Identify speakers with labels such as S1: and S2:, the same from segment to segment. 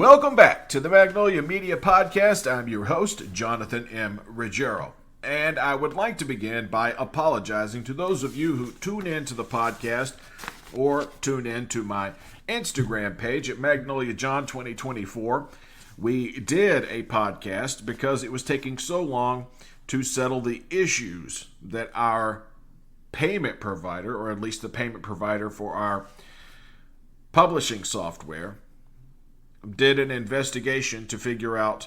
S1: Welcome back to the Magnolia Media Podcast. I'm your host, Jonathan M. Ruggiero. And I would like to begin by apologizing to those of you who tune in to the podcast or tune in to my Instagram page at Magnolia John 2024. We did a podcast because it was taking so long to settle the issues that our payment provider, or at least the payment provider for our publishing software, did an investigation to figure out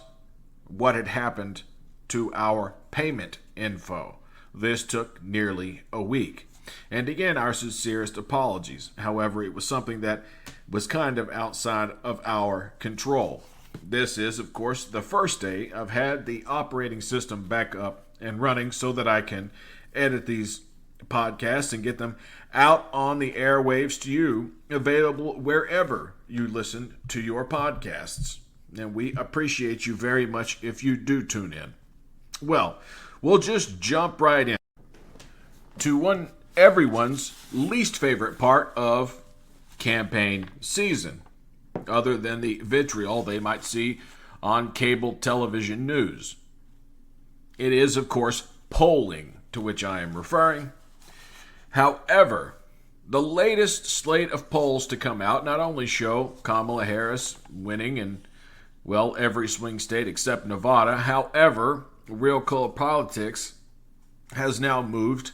S1: what had happened to our payment info. This took nearly a week. And again, our sincerest apologies. However, it was something that was kind of outside of our control. This is, of course, the first day I've had the operating system back up and running so that I can edit these podcasts and get them out on the airwaves to you, available wherever you listen to your podcasts. And we appreciate you very much if you do tune in. Well, we'll just jump right in to everyone's least favorite part of campaign season, other than the vitriol they might see on cable television news. It is, of course, polling to which I am referring. However, the latest slate of polls to come out not only show Kamala Harris winning in, every swing state except Nevada. However, Real Color Politics has now moved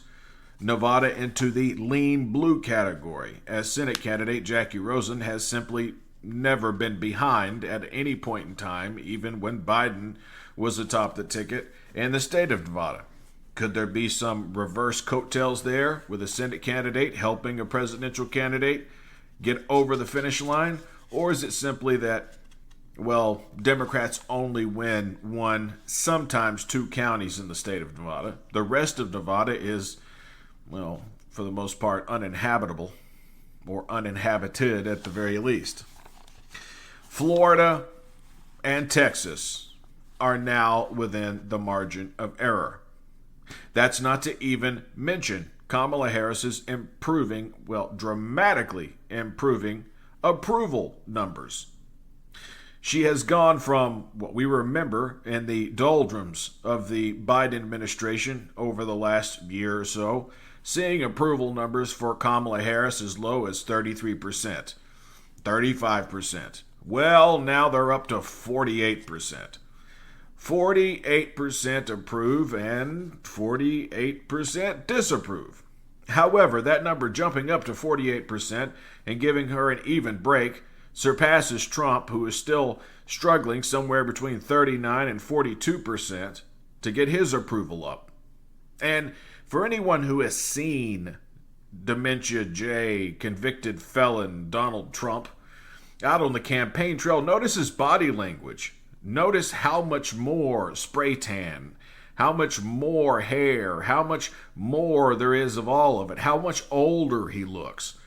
S1: Nevada into the lean blue category, as Senate candidate Jackie Rosen has simply never been behind at any point in time, even when Biden was atop the ticket in the state of Nevada. Could there be some reverse coattails there with a Senate candidate helping a presidential candidate get over the finish line? Or is it simply that, Democrats only win one, sometimes two counties in the state of Nevada? The rest of Nevada is, for the most part, uninhabitable, or uninhabited at the very least. Florida and Texas are now within the margin of error. That's not to even mention Kamala Harris's dramatically improving approval numbers. She has gone from what we remember in the doldrums of the Biden administration over the last year or so, seeing approval numbers for Kamala Harris as low as 33%, 35%. Well, now they're up to 48%. 48% approve and 48% disapprove. However, that number jumping up to 48% and giving her an even break surpasses Trump, who is still struggling somewhere between 39 and 42% to get his approval up. And for anyone who has seen Dementia J, convicted felon Donald Trump out on the campaign trail, notice his body language. Notice how much more spray tan, how much more hair, how much more there is of all of it, how much older he looks.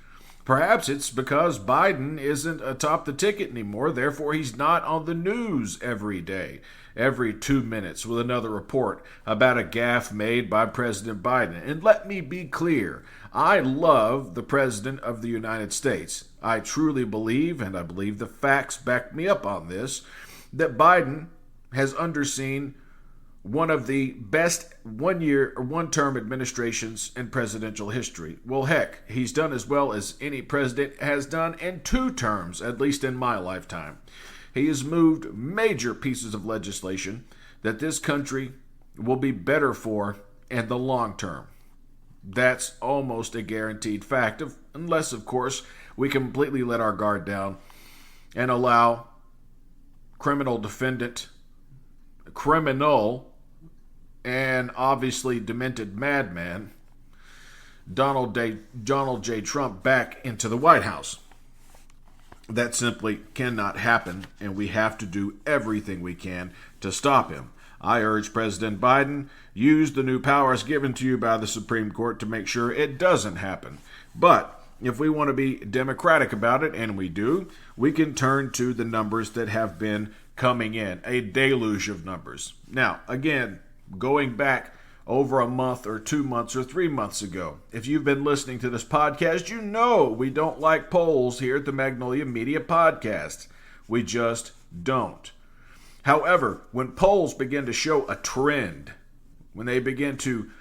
S1: Perhaps it's because Biden isn't atop the ticket anymore, therefore he's not on the news every day, every 2 minutes with another report about a gaffe made by President Biden. And let me be clear, I love the President of the United States. I truly believe, and I believe the facts back me up on this, that Biden has underseen one of the best one-term administrations in presidential history. Well, heck, he's done as well as any president has done in 2 terms, at least in my lifetime. He has moved major pieces of legislation that this country will be better for in the long term. That's almost a guaranteed fact, unless, of course, we completely let our guard down and allow criminal and obviously demented madman Donald J. Trump back into the White House. That simply cannot happen, and we have to do everything we can to stop him. I urge President Biden, use the new powers given to you by the Supreme Court to make sure it doesn't happen. But if we want to be democratic about it, and we do, we can turn to the numbers that have been coming in, a deluge of numbers. Now, again, going back over a month or 2 months or 3 months ago, if you've been listening to this podcast, you know we don't like polls here at the Magnolia Media Podcast. We just don't. However, when polls begin to show a trend, when they begin to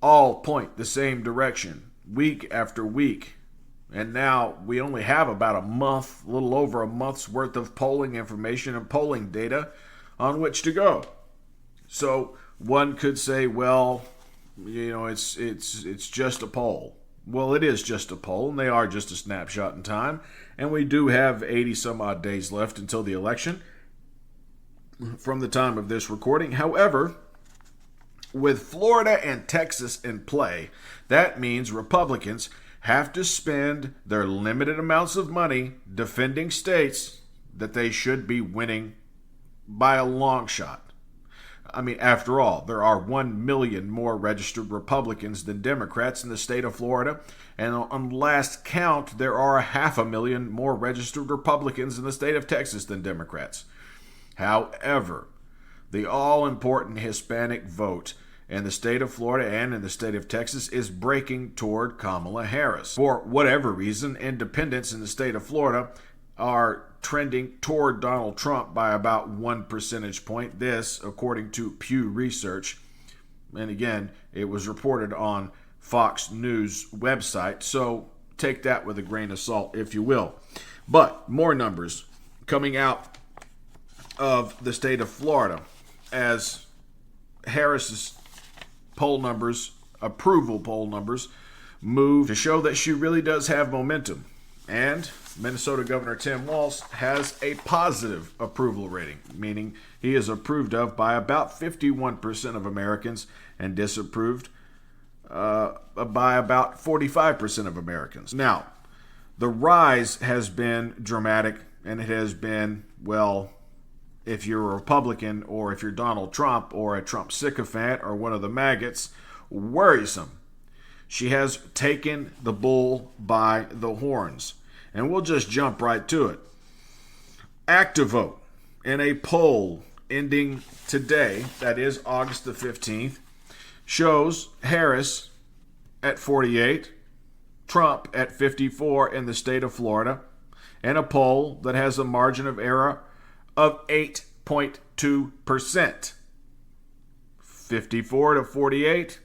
S1: all point the same direction, week after week, and now we only have about a month, a little over a month's worth of polling information and polling data on which to go. So one could say, well, it's just a poll. Well, it is just a poll, and they are just a snapshot in time, and we do have 80 some odd days left until the election from the time of this recording. However, with Florida and Texas in play, that means Republicans have to spend their limited amounts of money defending states that they should be winning by a long shot. I mean, after all, there are 1 million more registered Republicans than Democrats in the state of Florida, and on last count, there are 500,000 more registered Republicans in the state of Texas than Democrats. However, the all-important Hispanic vote in the state of Florida and in the state of Texas is breaking toward Kamala Harris. For whatever reason, independents in the state of Florida are trending toward Donald Trump by about 1 percentage point. This, according to Pew Research. And again, it was reported on Fox News website, so take that with a grain of salt, if you will. But more numbers coming out of the state of Florida as Harris's poll numbers, approval poll numbers, move to show that she really does have momentum. And Minnesota Governor Tim Walz has a positive approval rating, meaning he is approved of by about 51% of Americans and disapproved by about 45% of Americans. Now, the rise has been dramatic, and it has been, well, if you're a Republican or if you're Donald Trump or a Trump sycophant or one of the maggots, worrisome. She has taken the bull by the horns. And we'll just jump right to it. Activote, in a poll ending today, that is August the 15th, shows Harris at 48, Trump at 54 in the state of Florida, and a poll that has a margin of error of 8.2%. 54 to 48.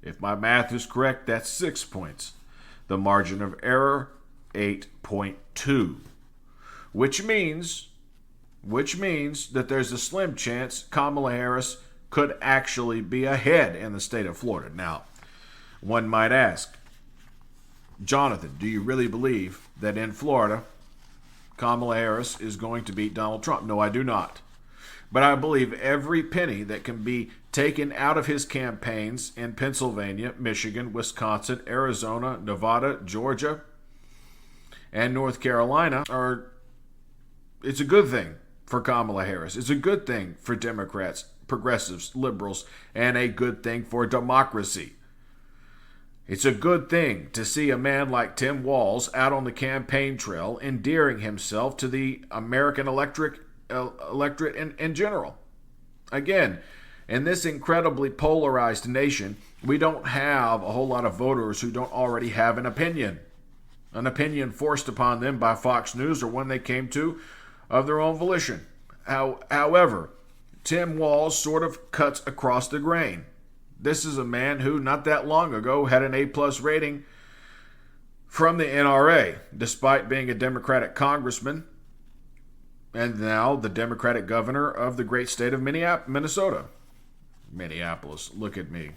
S1: If my math is correct, that's 6 points. The margin of error, 8.2. Which means that there's a slim chance Kamala Harris could actually be ahead in the state of Florida. Now, one might ask, Jonathan, do you really believe that in Florida, Kamala Harris is going to beat Donald Trump? No, I do not. But I believe every penny that can be taken out of his campaigns in Pennsylvania, Michigan, Wisconsin, Arizona, Nevada, Georgia, and North Carolina it's a good thing for Kamala Harris. It's a good thing for Democrats, progressives, liberals, and a good thing for democracy. It's a good thing to see a man like Tim Walz out on the campaign trail endearing himself to the American electorate in general. Again, in this incredibly polarized nation, we don't have a whole lot of voters who don't already have an opinion forced upon them by Fox News or one they came to of their own volition. However, Tim Walz sort of cuts across the grain. This is a man who, not that long ago, had an A-plus rating from the NRA, despite being a Democratic congressman, and now the Democratic governor of the great state of Minnesota. Minneapolis, look at me,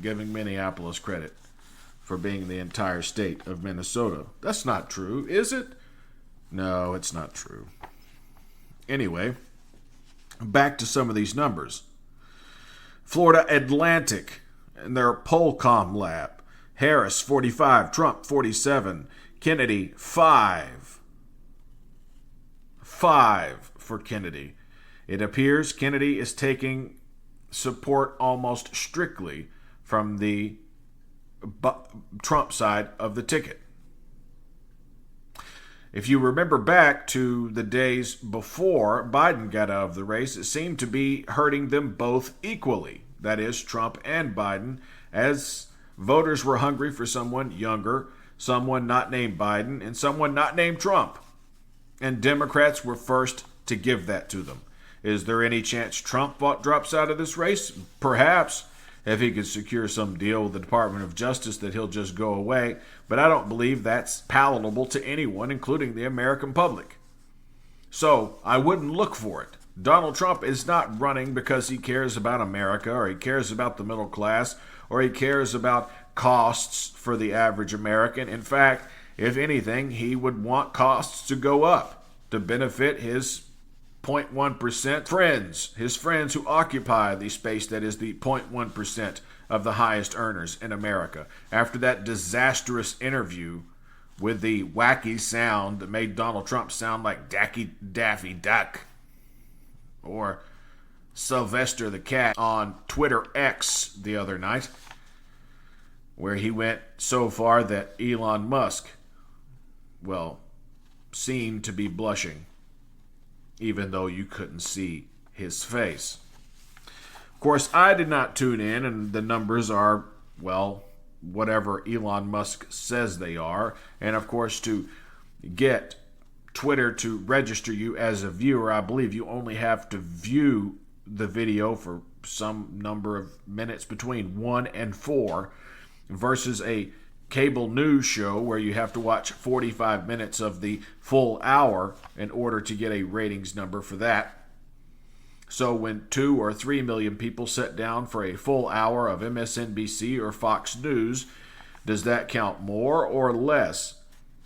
S1: giving Minneapolis credit for being the entire state of Minnesota. That's not true, is it? No, it's not true. Anyway, back to some of these numbers. Florida Atlantic in their Pollcom lab. Harris, 45. Trump, 47. Kennedy, 5. 5 for Kennedy. It appears Kennedy is taking support almost strictly from the Trump side of the ticket. If you remember back to the days before Biden got out of the race, it seemed to be hurting them both equally. That is, Trump and Biden, as voters were hungry for someone younger, someone not named Biden, and someone not named Trump. And Democrats were first to give that to them. Is there any chance Trump drops out of this race? Perhaps, if he could secure some deal with the Department of Justice that he'll just go away. But I don't believe that's palatable to anyone, including the American public. So I wouldn't look for it. Donald Trump is not running because he cares about America, or he cares about the middle class, or he cares about costs for the average American. In fact, if anything, he would want costs to go up to benefit his 0.1% friends, his friends who occupy the space that is the 0.1% of the highest earners in America. After that disastrous interview with the wacky sound that made Donald Trump sound like Daffy Duck or Sylvester the Cat on Twitter X the other night, where he went so far that Elon Musk, well, seemed to be blushing, even though you couldn't see his face. Of course, I did not tune in, and the numbers are, well, whatever Elon Musk says they are. And of course, to get Twitter to register you as a viewer, I believe you only have to view the video for some number of minutes between 1 and 4 versus a cable news show where you have to watch 45 minutes of the full hour in order to get a ratings number for that. So when 2 or 3 million people sit down for a full hour of MSNBC or Fox News, does that count more or less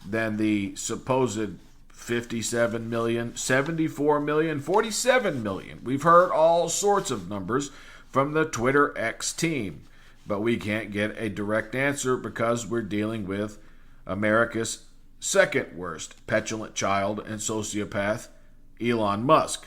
S1: than the supposed 57 million, 74 million, 47 million? We've heard all sorts of numbers from the Twitter X team, but we can't get a direct answer because we're dealing with America's second worst petulant child and sociopath, Elon Musk.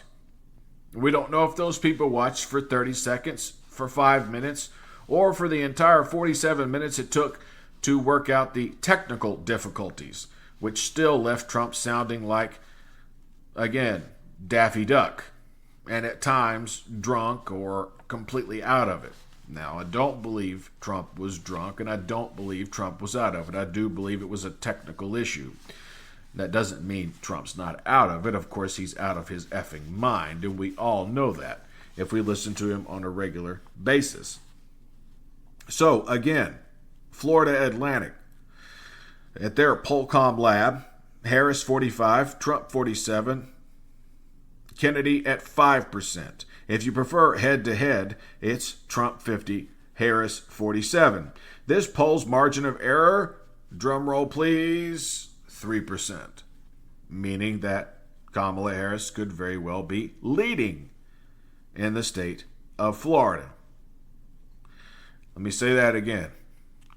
S1: We don't know if those people watched for 30 seconds, for 5 minutes, or for the entire 47 minutes it took to work out the technical difficulties, which still left Trump sounding like, again, Daffy Duck, and at times drunk or completely out of it. Now, I don't believe Trump was drunk, and I don't believe Trump was out of it. I do believe it was a technical issue. That doesn't mean Trump's not out of it. Of course, he's out of his effing mind, and we all know that if we listen to him on a regular basis. So, again, Florida Atlantic. At their Polcom lab, Harris 45, Trump 47, Kennedy at 5%. If you prefer head-to-head, it's Trump 50, Harris 47. This poll's margin of error, drum roll please, 3%, meaning that Kamala Harris could very well be leading in the state of Florida. Let me say that again.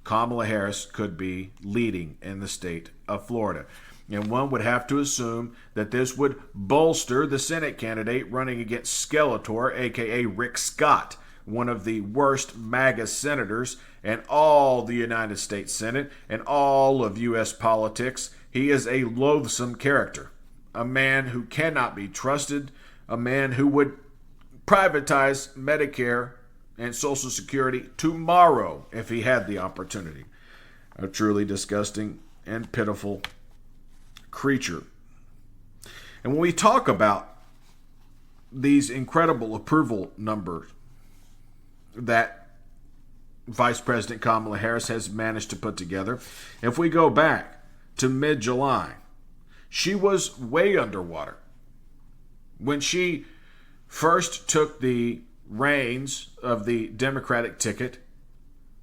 S1: Kamala Harris could be leading in the state of Florida. And one would have to assume that this would bolster the Senate candidate running against Skeletor, a.k.a. Rick Scott, one of the worst MAGA senators in all the United States Senate and all of U.S. politics. He is a loathsome character, a man who cannot be trusted, a man who would privatize Medicare and Social Security tomorrow if he had the opportunity. A truly disgusting and pitiful creature. And when we talk about these incredible approval numbers that Vice President Kamala Harris has managed to put together, if we go back to mid-July, she was way underwater. When she first took the reins of the Democratic ticket,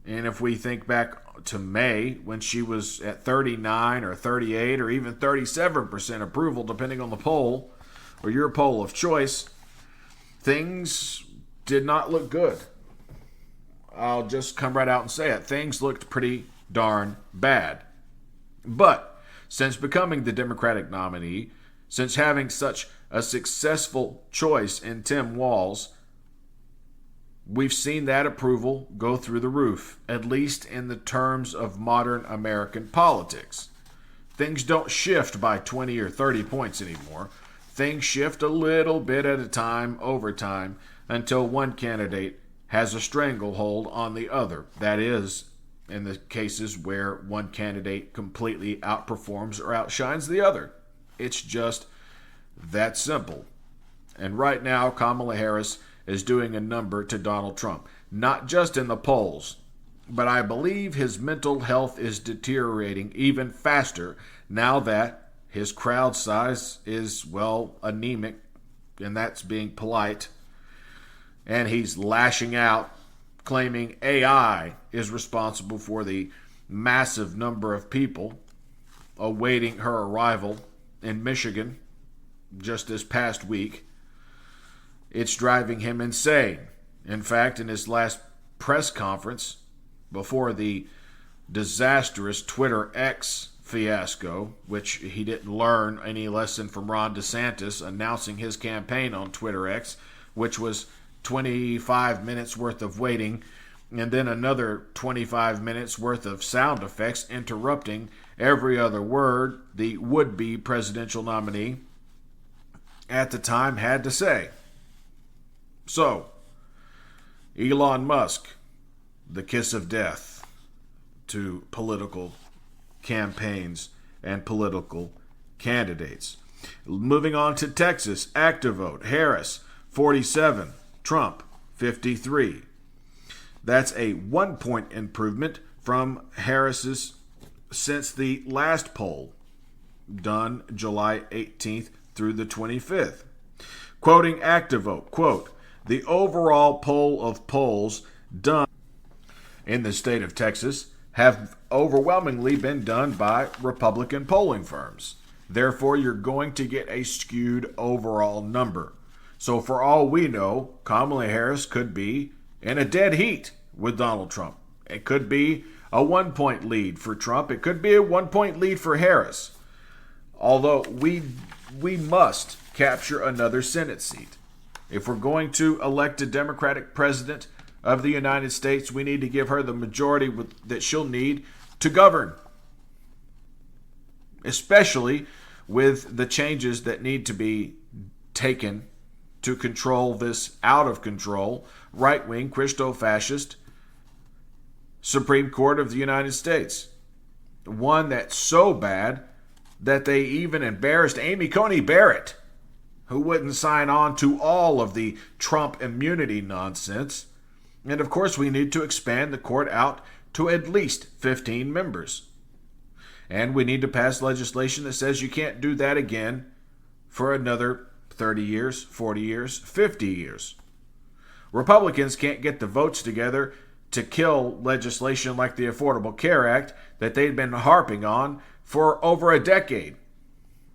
S1: and if we think back to May, when she was at 39 or 38 or even 37% approval, depending on the poll or your poll of choice, things did not look good. I'll just come right out and say it. Things looked pretty darn bad. But since becoming the Democratic nominee, since having such a successful choice in Tim Walz, we've seen that approval go through the roof, at least in the terms of modern American politics. Things don't shift by 20 or 30 points anymore. Things shift a little bit at a time, over time, until one candidate has a stranglehold on the other. That is, in the cases where one candidate completely outperforms or outshines the other. It's just that simple. And right now, Kamala Harris is doing a number to Donald Trump. Not just in the polls, but I believe his mental health is deteriorating even faster now that his crowd size is, well, anemic, and that's being polite. And he's lashing out, claiming AI is responsible for the massive number of people awaiting her arrival in Michigan just this past week. It's driving him insane. In fact, in his last press conference before the disastrous Twitter X fiasco, which he didn't learn any lesson from Ron DeSantis announcing his campaign on Twitter X, which was 25 minutes worth of waiting and then another 25 minutes worth of sound effects interrupting every other word the would-be presidential nominee at the time had to say. So, Elon Musk, the kiss of death to political campaigns and political candidates. Moving on to Texas, active vote, Harris, 47, Trump, 53. That's a 1-point improvement from Harris's since the last poll done July 18th through the 25th. Quoting active vote, quote, the overall poll of polls done in the state of Texas have overwhelmingly been done by Republican polling firms. Therefore, you're going to get a skewed overall number. So for all we know, Kamala Harris could be in a dead heat with Donald Trump. It could be a 1-point lead for Trump. It could be a 1-point lead for Harris. Although we must capture another Senate seat. If we're going to elect a Democratic president of the United States, we need to give her the majority that she'll need to govern. Especially with the changes that need to be taken to control this out-of-control, right-wing, Christo-fascist Supreme Court of the United States. One that's so bad that they even embarrassed Amy Coney Barrett, who wouldn't sign on to all of the Trump immunity nonsense. And of course, we need to expand the court out to at least 15 members. And we need to pass legislation that says you can't do that again for another 30 years, 40 years, 50 years. Republicans can't get the votes together to kill legislation like the Affordable Care Act that they'd been harping on for over a decade.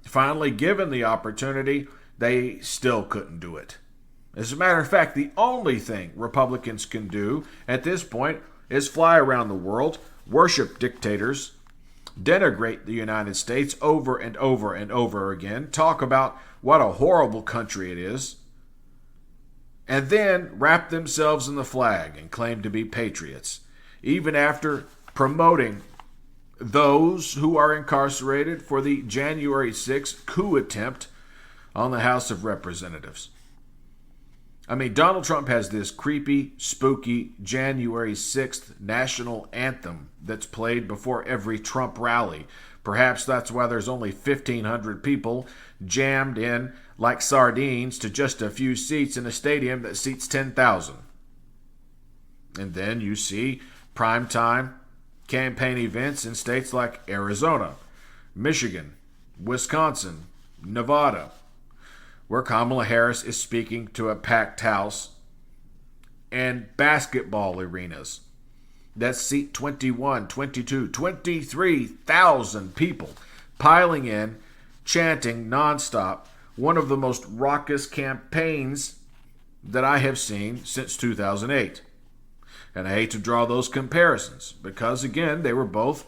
S1: Finally, given the opportunity, they still couldn't do it. As a matter of fact, the only thing Republicans can do at this point is fly around the world, worship dictators, denigrate the United States over and over and over again, talk about what a horrible country it is, and then wrap themselves in the flag and claim to be patriots, even after promoting those who are incarcerated for the January 6th coup attempt on the House of Representatives. I mean, Donald Trump has this creepy, spooky January 6th national anthem that's played before every Trump rally. Perhaps that's why there's only 1,500 people jammed in like sardines to just a few seats in a stadium that seats 10,000. And then you see primetime campaign events in states like Arizona, Michigan, Wisconsin, Nevada, where Kamala Harris is speaking to a packed house, and basketball arenas that seat 21, 22, 23,000 people piling in, chanting nonstop, one of the most raucous campaigns that I have seen since 2008. And I hate to draw those comparisons because, again, they were both,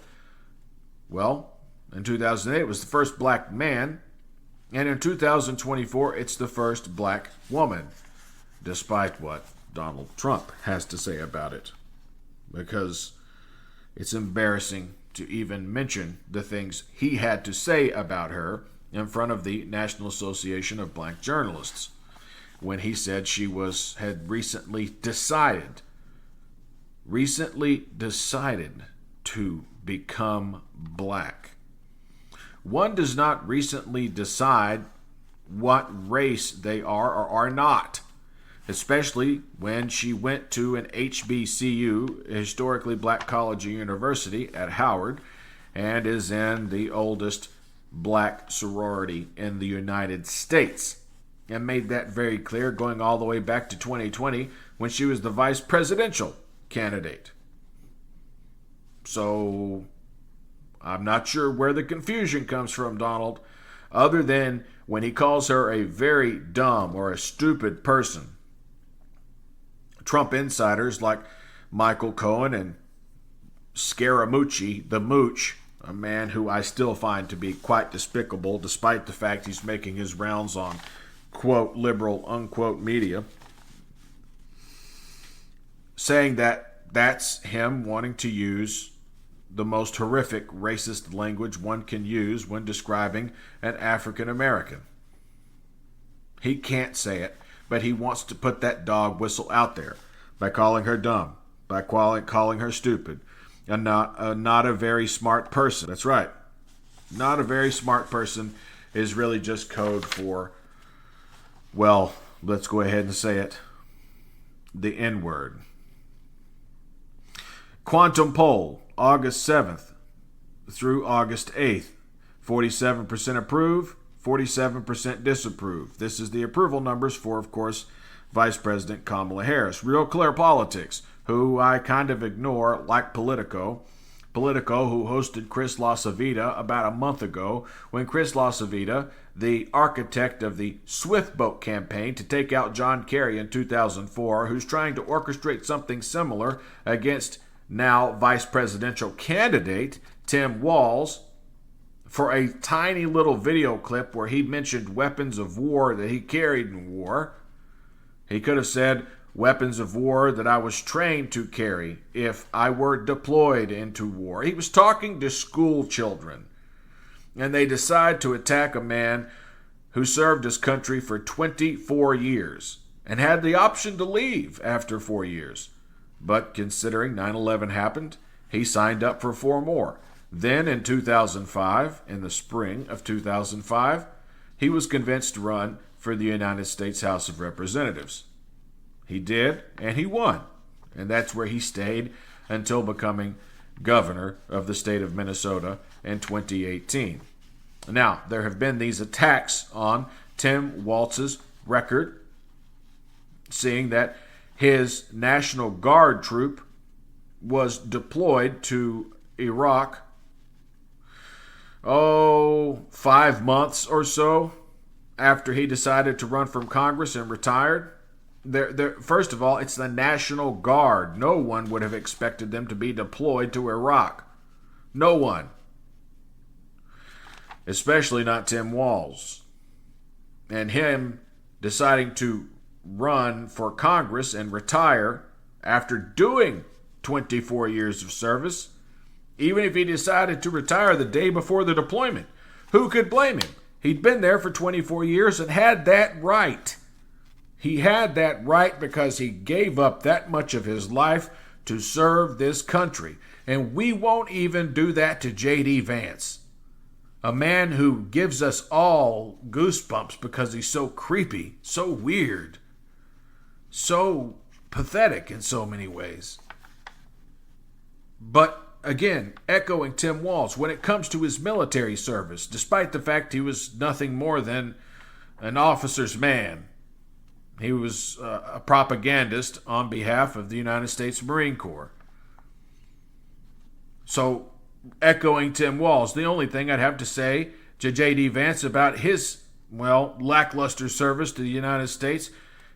S1: well, in 2008 it was the first black man, and in 2024 it's the first black woman, despite what Donald Trump has to say about it. Because it's embarrassing to even mention the things he had to say about her in front of the National Association of Black Journalists when he said she had recently decided to become black. One does not recently decide what race they are or are not, especially when she went to an HBCU, a historically black college or university at Howard, and is in the oldest black sorority in the United States, and made that very clear going all the way back to 2020 when she was the vice presidential candidate. So I'm not sure where the confusion comes from, Donald, other than when he calls her a very dumb or a stupid person. Trump insiders like Michael Cohen and Scaramucci, the Mooch, a man who I still find to be quite despicable, despite the fact he's making his rounds on, quote, liberal, unquote, media, saying that that's him wanting to use the most horrific racist language one can use when describing an African American. He can't say it, but he wants to put that dog whistle out there by calling her dumb, by calling her stupid, and not a very smart person. That's right. Not a very smart person is really just code for, well, let's go ahead and say it, the N-word. Quantum poll, August 7th through August 8th. 47% approve, 47% disapprove. This is the approval numbers for, of course, Vice President Kamala Harris. Real Clear Politics, who I kind of ignore, like Politico, who hosted Chris LaCivita about a month ago, when Chris LaCivita, the architect of the Swift Boat campaign to take out John Kerry in 2004, who's trying to orchestrate something similar against now vice presidential candidate Tim Walz, for a tiny little video clip where he mentioned weapons of war that he carried in war. He could have said, weapons of war that I was trained to carry if I were deployed into war. He was talking to school children. And they decide to attack a man who served his country for 24 years and had the option to leave after 4 years. But considering 9/11 happened, he signed up for 4 more. Then in 2005, in the spring of 2005, he was convinced to run for the United States House of Representatives. He did, and he won. And that's where he stayed until becoming governor of the state of Minnesota in 2018. Now, there have been these attacks on Tim Walz's record, seeing that his National Guard troop was deployed to Iraq, 5 months or so after he decided to run from Congress and retired. First of all, it's the National Guard. No one would have expected them to be deployed to Iraq. No one. Especially not Tim Walz. And him deciding to run for Congress and retire after doing 24 years of service, even if he decided to retire the day before the deployment. Who could blame him? He'd been there for 24 years and had that right. He had that right because he gave up that much of his life to serve this country. And we won't even do that to J.D. Vance, a man who gives us all goosebumps because he's so creepy, so weird, so pathetic in so many ways. But again, echoing Tim Walz, when it comes to his military service, despite the fact he was nothing more than an officer's man, he was a propagandist on behalf of the United States Marine Corps. So, echoing Tim Walz, the only thing I'd have to say to J.D. Vance about his, lackluster service to the United States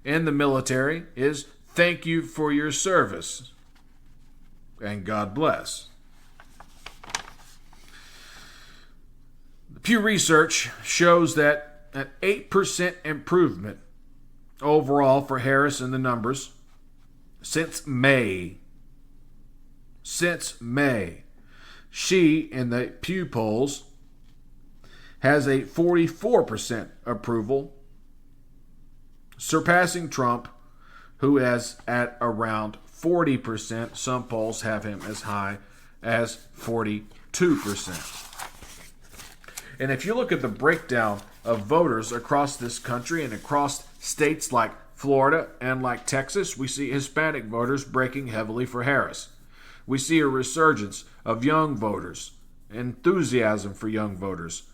S1: in the military is thank you for your service. And God bless. The Pew Research shows that an 8% improvement overall for Harris in the numbers since May. Since May. She, in the Pew polls, has a 44% approval, surpassing Trump, who is at around 40%. Some polls have him as high as 42%. And if you look at the breakdown of voters across this country and across states like Florida and like Texas, we see Hispanic voters breaking heavily for Harris. We see a resurgence of young voters, enthusiasm for young voters,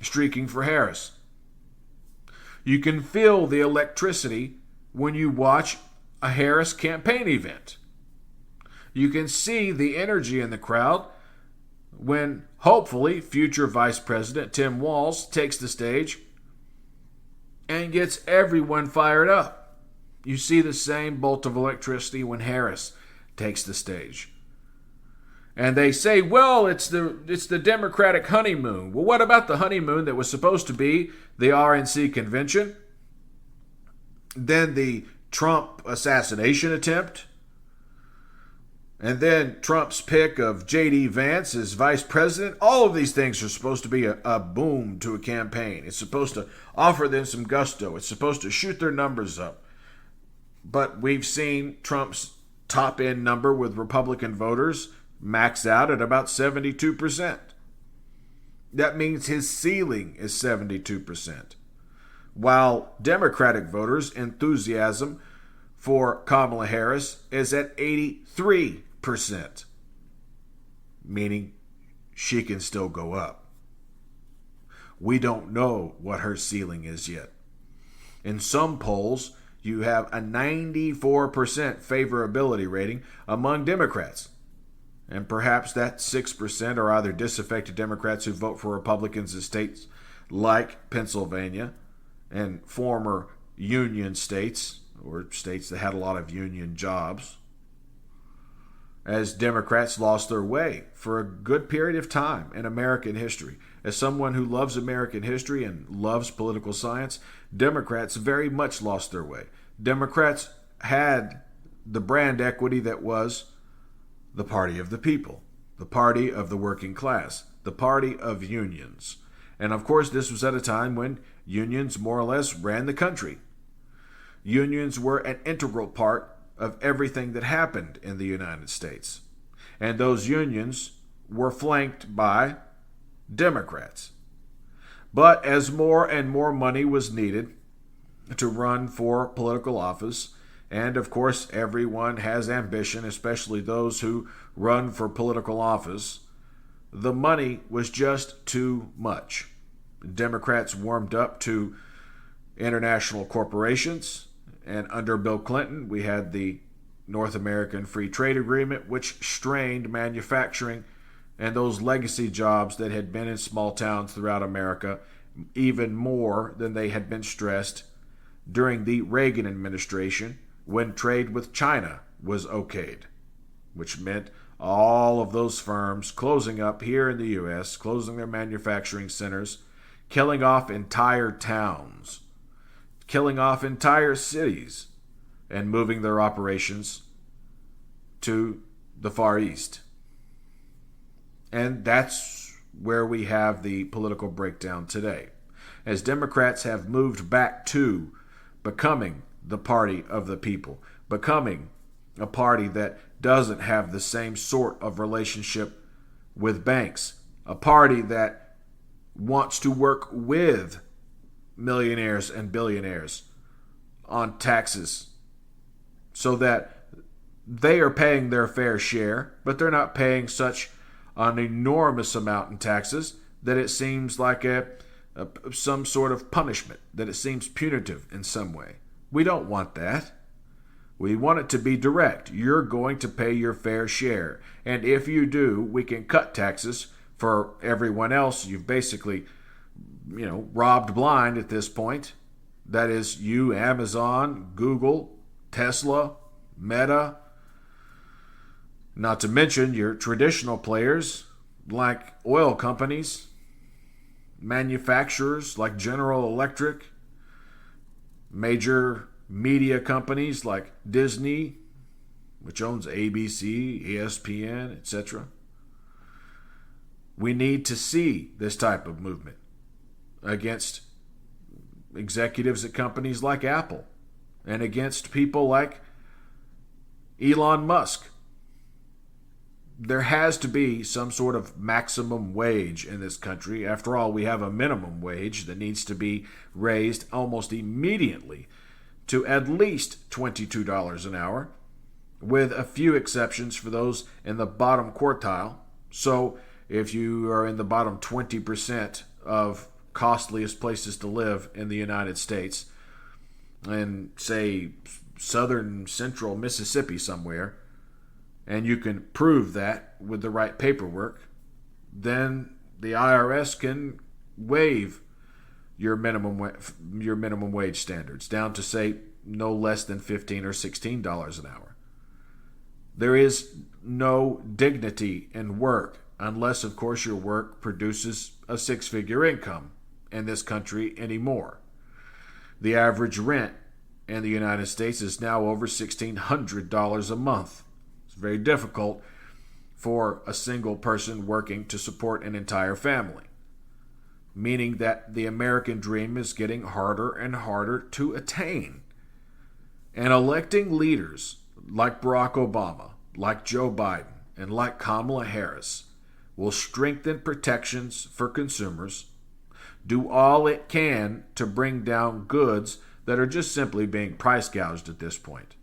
S1: streaking for Harris. You can feel the electricity when you watch a Harris campaign event. You can see the energy in the crowd when, hopefully, future Vice President Tim Walz takes the stage and gets everyone fired up. You see the same bolt of electricity when Harris takes the stage. And they say, well, it's the Democratic honeymoon. Well, what about the honeymoon that was supposed to be the RNC convention? Then the Trump assassination attempt? And then Trump's pick of J.D. Vance as vice president. All of these things are supposed to be a boom to a campaign. It's supposed to offer them some gusto. It's supposed to shoot their numbers up. But we've seen Trump's top-end number with Republican voters max out at about 72%. That means his ceiling is 72%. While Democratic voters' enthusiasm for Kamala Harris is at 83%, meaning she can still go up. We don't know what her ceiling is yet. In some polls, you have a 94% favorability rating among Democrats. And perhaps that 6% are either disaffected Democrats who vote for Republicans in states like Pennsylvania and former union states, or states that had a lot of union jobs, as Democrats lost their way for a good period of time in American history. As someone who loves American history and loves political science, Democrats very much lost their way. Democrats had the brand equity that was the party of the people, the party of the working class, the party of unions. And of course, this was at a time when unions more or less ran the country. Unions were an integral part of everything that happened in the United States. And those unions were flanked by Democrats. But as more and more money was needed to run for political office, and of course everyone has ambition, especially those who run for political office, the money was just too much. Democrats warmed up to international corporations, and under Bill Clinton, we had the North American Free Trade Agreement, which strained manufacturing and those legacy jobs that had been in small towns throughout America even more than they had been stressed during the Reagan administration when trade with China was okayed, which meant all of those firms closing up here in the U.S., closing their manufacturing centers, killing off entire towns, killing off entire cities, and moving their operations to the Far East. And that's where we have the political breakdown today, as Democrats have moved back to becoming the party of the people, becoming a party that doesn't have the same sort of relationship with banks, a party that wants to work with millionaires and billionaires on taxes so that they are paying their fair share, but they're not paying such an enormous amount in taxes that it seems like some sort of punishment, that it seems punitive in some way. We don't want that. We want it to be direct. You're going to pay your fair share. And if you do, we can cut taxes for everyone else. You've basically, robbed blind at this point. That is you, Amazon, Google, Tesla, Meta, not to mention your traditional players like oil companies, manufacturers like General Electric, major media companies like Disney, which owns ABC, ESPN, etc. We need to see this type of movement against executives at companies like Apple and against people like Elon Musk. there has to be some sort of maximum wage in this country. After all, we have a minimum wage that needs to be raised almost immediately to at least $22 an hour, with a few exceptions for those in the bottom quartile. So if you are in the bottom 20% of costliest places to live in the United States, in, say, southern central Mississippi somewhere, and you can prove that with the right paperwork, then the IRS can waive your minimum wage standards down to, say, no less than $15 or $16 an hour. There is no dignity in work unless, of course, your work produces a six-figure income in this country anymore. The average rent in the United States is now over $1,600 a month. It's very difficult for a single person working to support an entire family, meaning that the American dream is getting harder and harder to attain. And electing leaders like Barack Obama, like Joe Biden, and like Kamala Harris will strengthen protections for consumers, do all it can to bring down goods that are just simply being price gouged at this point.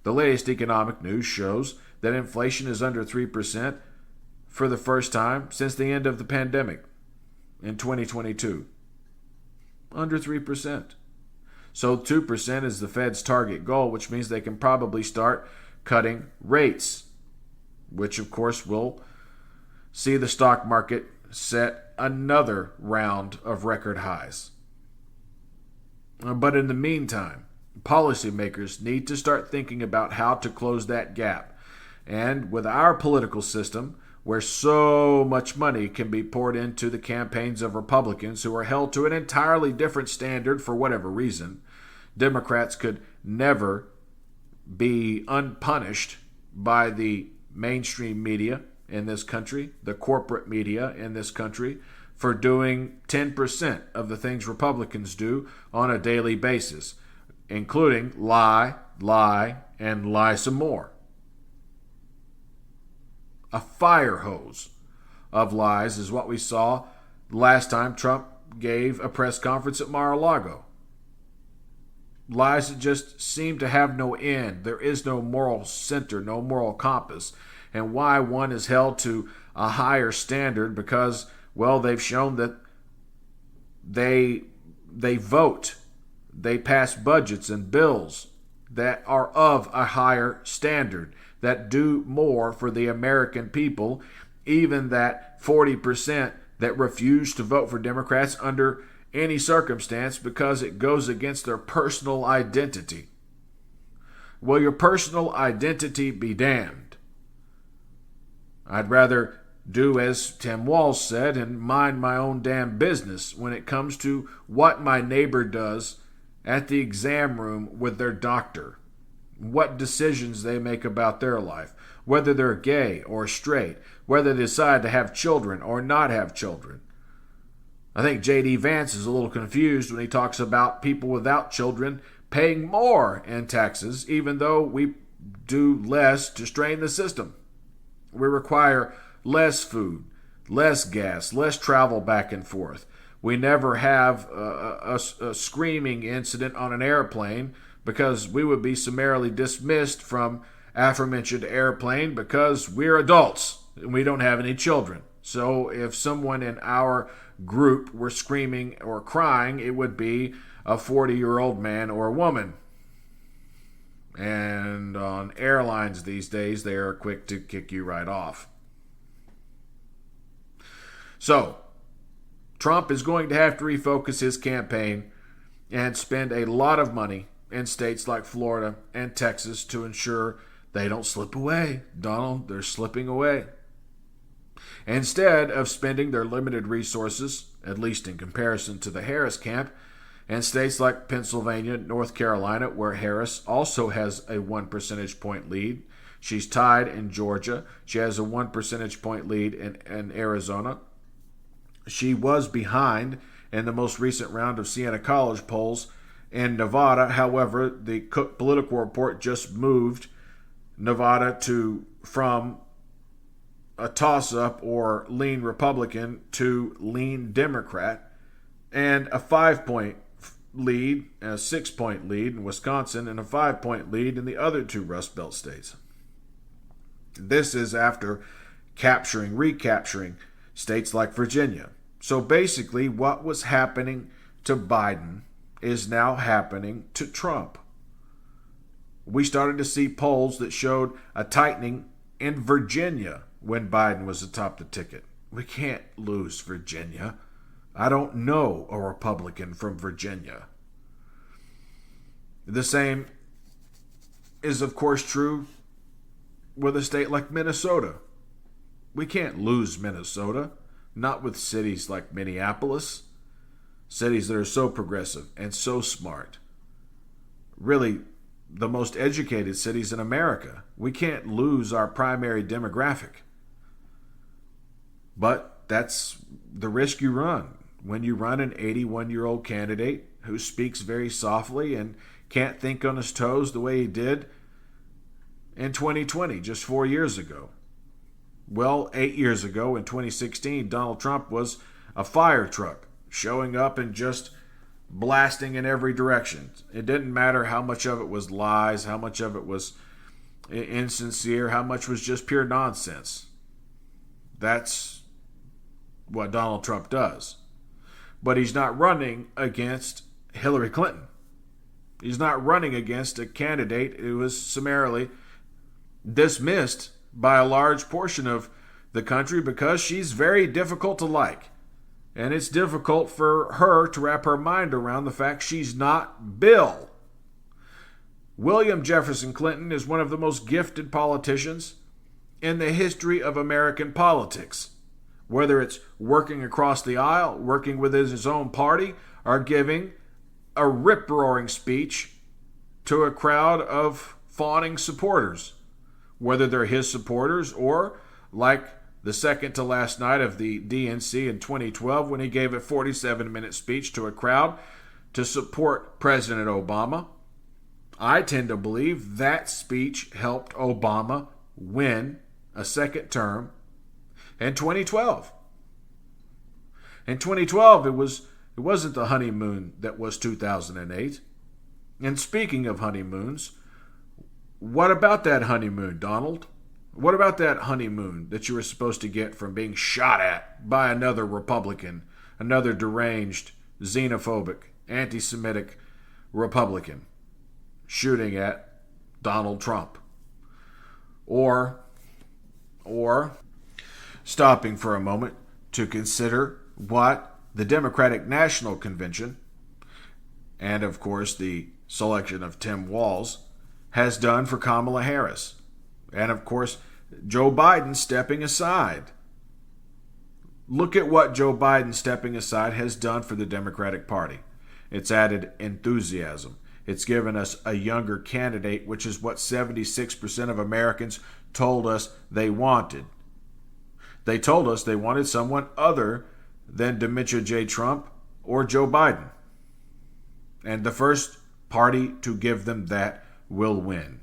S1: The latest economic news shows that inflation is under 3% for the first time since the end of the pandemic in 2022. Under 3%. So 2% is the Fed's target goal, which means they can probably start cutting rates, which of course will see the stock market set another round of record highs. But in the meantime, policymakers need to start thinking about how to close that gap. And with our political system, where so much money can be poured into the campaigns of Republicans who are held to an entirely different standard for whatever reason, Democrats could never be unpunished by the mainstream media in this country, the corporate media in this country, for doing 10% of the things Republicans do on a daily basis, including lie, and lie some more. A fire hose of lies is what we saw last time Trump gave a press conference at Mar-a-Lago. Lies that just seem to have no end. There is no moral center, no moral compass. And why one is held to a higher standard because, well, they've shown that they vote, they pass budgets and bills that are of a higher standard, that do more for the American people, even that 40% that refuse to vote for Democrats under any circumstance because it goes against their personal identity. Well, your personal identity be damned. I'd rather do as Tim Walz said and mind my own damn business when it comes to what my neighbor does at the exam room with their doctor, what decisions they make about their life, whether they're gay or straight, whether they decide to have children or not have children. I think J.D. Vance is a little confused when he talks about people without children paying more in taxes, even though we do less to strain the system. We require less food, less gas, less travel back and forth. We never have a screaming incident on an airplane because we would be summarily dismissed from aforementioned airplane because we're adults and we don't have any children. So if someone in our group were screaming or crying, it would be a 40-year-old man or woman. And on airlines these days, they are quick to kick you right off. So, Trump is going to have to refocus his campaign and spend a lot of money in states like Florida and Texas to ensure they don't slip away. Donald, they're slipping away. Instead of spending their limited resources, at least in comparison to the Harris camp, in states like Pennsylvania, North Carolina, where Harris also has a 1 percentage point lead. She's tied in Georgia. She has a 1 percentage point lead in Arizona. She was behind in the most recent round of Siena College polls in Nevada. However, the Cook Political Report just moved Nevada from a toss-up or lean Republican to lean Democrat, and a 5-point lead, a 6-point lead in Wisconsin, and a 5-point lead in the other two Rust Belt states. This is after recapturing states like Virginia. So basically, what was happening to Biden is now happening to Trump. We started to see polls that showed a tightening in Virginia when Biden was atop the ticket. We can't lose Virginia. I don't know a Republican from Virginia. The same is, of course, true with a state like Minnesota. We can't lose Minnesota, not with cities like Minneapolis, cities that are so progressive and so smart. Really, the most educated cities in America. We can't lose our primary demographic. But that's the risk you run when you run an 81-year-old candidate who speaks very softly and can't think on his toes the way he did in 2020, just 4 years ago. Well, 8 years ago in 2016, Donald Trump was a fire truck, showing up and just blasting in every direction. It didn't matter how much of it was lies, how much of it was insincere, how much was just pure nonsense. That's what Donald Trump does. But he's not running against Hillary Clinton. He's not running against a candidate who was summarily dismissed by a large portion of the country because she's very difficult to like. And it's difficult for her to wrap her mind around the fact she's not Bill. William Jefferson Clinton is one of the most gifted politicians in the history of American politics. Whether it's working across the aisle, working within his own party, or giving a rip-roaring speech to a crowd of fawning supporters. Whether they're his supporters or, like the second to last night of the DNC in 2012 when he gave a 47-minute speech to a crowd to support President Obama. I tend to believe that speech helped Obama win a second term in 2012. In 2012, it wasn't the honeymoon that was 2008. And speaking of honeymoons, what about that honeymoon, Donald? What about that honeymoon that you were supposed to get from being shot at by another Republican, another deranged, xenophobic, anti-Semitic Republican shooting at Donald Trump? Or stopping for a moment to consider what the Democratic National Convention, and of course the selection of Tim Walz, has done for Kamala Harris. And of course, Joe Biden stepping aside. Look at what Joe Biden stepping aside has done for the Democratic Party. It's added enthusiasm. It's given us a younger candidate, which is what 76% of Americans told us they wanted. They told us they wanted someone other than Dementia J. Trump or Joe Biden. And the first party to give them that will win.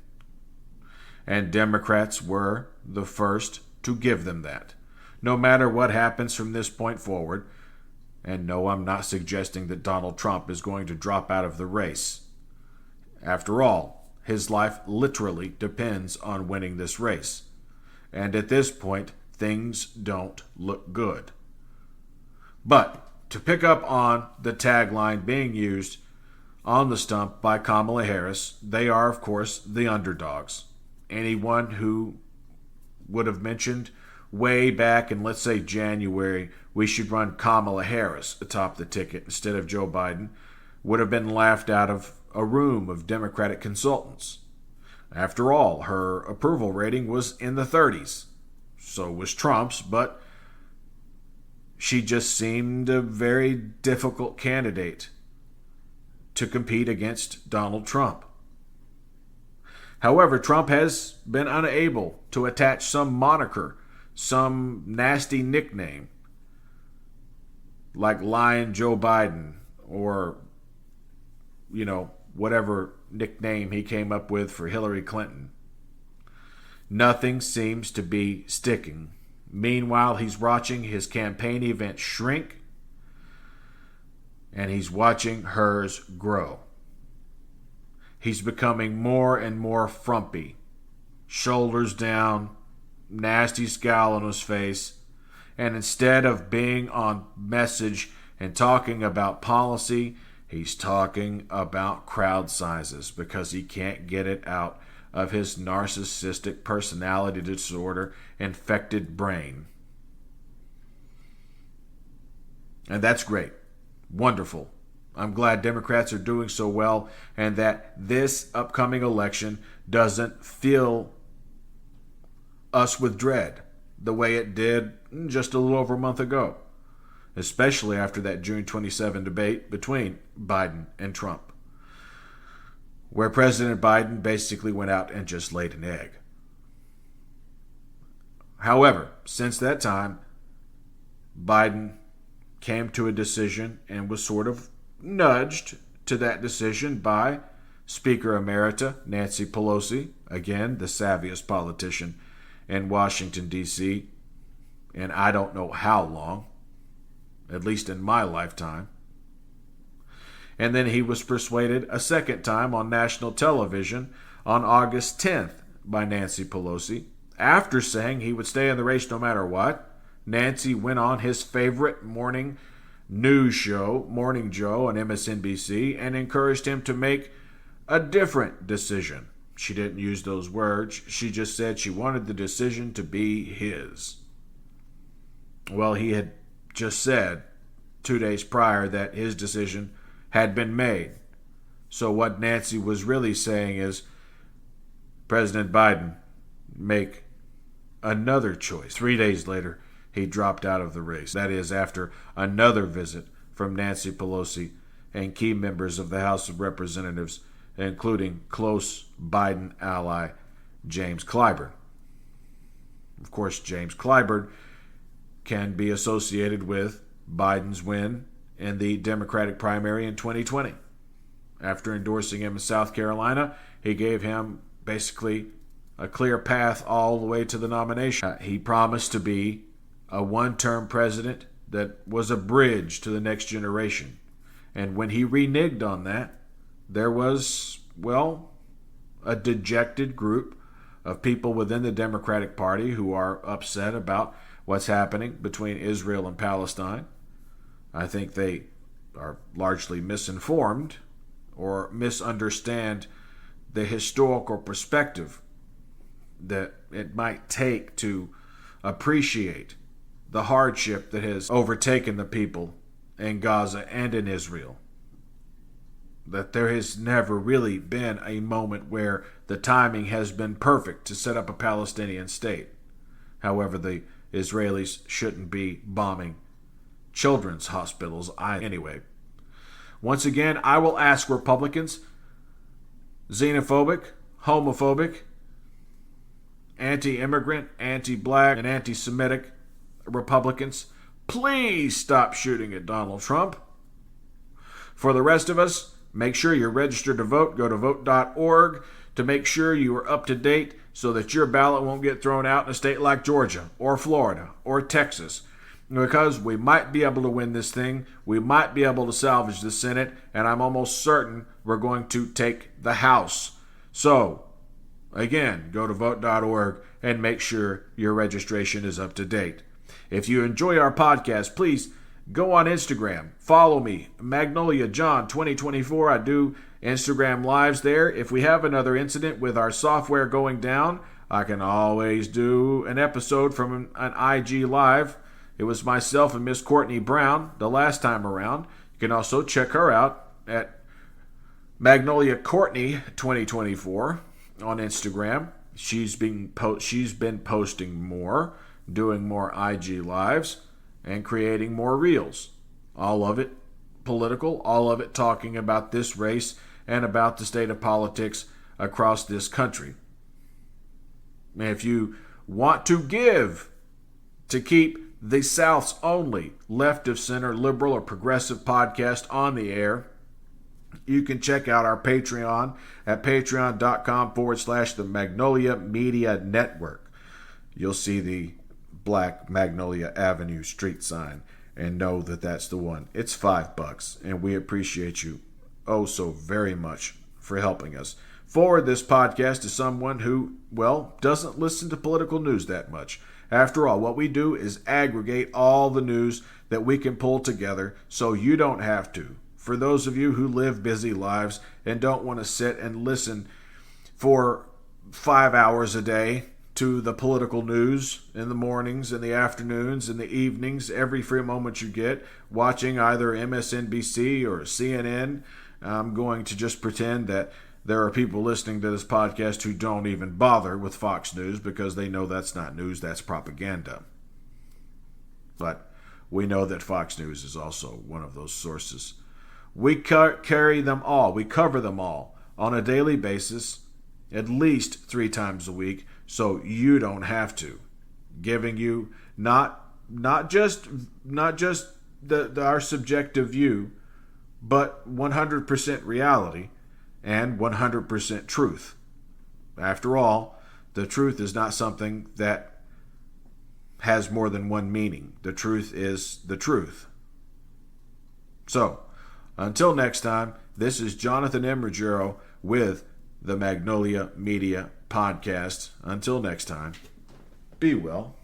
S1: And Democrats were the first to give them that. No matter what happens from this point forward, and no, I'm not suggesting that Donald Trump is going to drop out of the race. After all, his life literally depends on winning this race. And at this point, things don't look good. But to pick up on the tagline being used on the stump by Kamala Harris, they are, of course, the underdogs. Anyone who would have mentioned way back in, let's say, January, we should run Kamala Harris atop the ticket instead of Joe Biden, would have been laughed out of a room of Democratic consultants. After all, her approval rating was in the 30s. So was Trump's, but she just seemed a very difficult candidate to compete against Donald Trump. However, Trump has been unable to attach some moniker, some nasty nickname, like Lying Joe Biden, or, whatever nickname he came up with for Hillary Clinton. Nothing seems to be sticking. Meanwhile, he's watching his campaign event shrink, and he's watching hers grow. He's becoming more and more frumpy, shoulders down, nasty scowl on his face, and instead of being on message and talking about policy, he's talking about crowd sizes because he can't get it out of his narcissistic personality disorder infected brain. And that's great. Wonderful. I'm glad Democrats are doing so well and that this upcoming election doesn't fill us with dread the way it did just a little over a month ago, especially after that June 27 debate between Biden and Trump, where President Biden basically went out and just laid an egg. However, since that time, Biden came to a decision and was sort of nudged to that decision by Speaker Emerita Nancy Pelosi, again, the savviest politician in Washington, D.C., and I don't know how long, at least in my lifetime. And then he was persuaded a second time on national television on August 10th by Nancy Pelosi. After saying he would stay in the race no matter what, Nancy went on his favorite morning news show, Morning Joe, on MSNBC, and encouraged him to make a different decision. She didn't use those words. She just said she wanted the decision to be his. Well, he had just said 2 days prior that his decision had been made. So what Nancy was really saying is, President Biden, make another choice. 3 days later, he dropped out of the race. That is, after another visit from Nancy Pelosi and key members of the House of Representatives, including close Biden ally James Clyburn. Of course, James Clyburn can be associated with Biden's win in the Democratic primary in 2020. After endorsing him in South Carolina, he gave him basically a clear path all the way to the nomination. He promised to be a one-term president that was a bridge to the next generation. And when he reneged on that, there was, well, a dejected group of people within the Democratic Party who are upset about what's happening between Israel and Palestine. I think they are largely misinformed or misunderstand the historical perspective that it might take to appreciate the hardship that has overtaken the people in Gaza and in Israel. That there has never really been a moment where the timing has been perfect to set up a Palestinian state. However, the Israelis shouldn't be bombing children's hospitals anyway. Once again, I will ask Republicans, xenophobic, homophobic, anti-immigrant, anti-black, and anti-Semitic Republicans, please stop shooting at Donald Trump. For the rest of us, make sure you're registered to vote. Go to vote.org to make sure you are up to date so that your ballot won't get thrown out in a state like Georgia or Florida or Texas. Because we might be able to win this thing. We might be able to salvage the Senate. And I'm almost certain we're going to take the House. So, again, go to vote.org and make sure your registration is up to date. If you enjoy our podcast, please go on Instagram. Follow me, Magnolia John 2024. I do Instagram lives there. If we have another incident with our software going down, I can always do an episode from an IG live. It was myself and Miss Courtney Brown the last time around. You can also check her out at Magnolia Courtney 2024 on Instagram. She's been posting more, doing more IG lives, and creating more reels. All of it political, all of it talking about this race and about the state of politics across this country. And if you want to give to keep the South's only left of center liberal or progressive podcast on the air, you can check out our Patreon at patreon.com/the Magnolia Media Network. You'll see the black Magnolia Avenue street sign and know that that's the one. It's $5, and we appreciate you oh so very much for helping us. Forward this podcast to someone who, well, doesn't listen to political news that much. After all, what we do is aggregate all the news that we can pull together so you don't have to. For those of you who live busy lives and don't want to sit and listen for 5 hours a day to the political news in the mornings, in the afternoons, in the evenings, every free moment you get, watching either MSNBC or CNN, I'm going to just pretend that there are people listening to this podcast who don't even bother with Fox News because they know that's not news, that's propaganda. But we know that Fox News is also one of those sources. We carry them all. We cover them all on a daily basis, at least 3 times a week, so you don't have to. Giving you not just our subjective view, but 100% reality and 100% truth. After all, the truth is not something that has more than one meaning. The truth is the truth. So, until next time, this is Jonathan M. Ruggiero with the Magnolia Media Podcast. Until next time, be well.